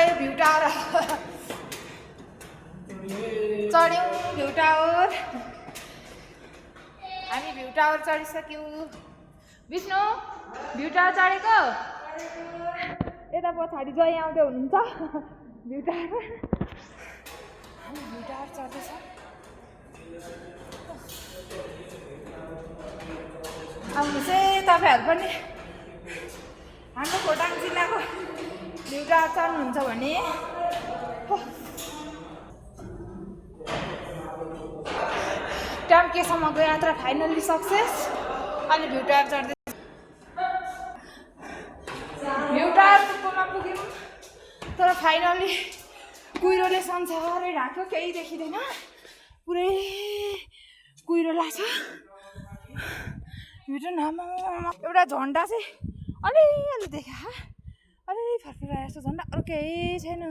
चाहिँ view tower चढ्यौँ view tower हामी भ्यू टावर चढिसक्यौँ विष्णु भ्यू टावर चढेको यता पछाडि जय आउँदै हुनुहुन्छ भ्यू टावर चढ्दैछ आउनुहोस् है तपाईँहरू पनि हाम्रो खोटाङ जिल्लाको भ्यू टावर चढ्नुहुन्छ भने टाम्केसम्मको यात्रा फाइनल्ली सक्सेस अनि भ्यू टावर चढ्दै भ्यू टावर पुग्न पुग्यौँ तर फाइनल्ली कुहिरोले संसारै ढाक्यो केही देखिँदैन पुरै कुहिरो लाग्छ भिडियो नाममा एउटा झन्डा चाहिँ अलिअलि देखा अलि फर्फराएको छ झन्डा अरू केही छैन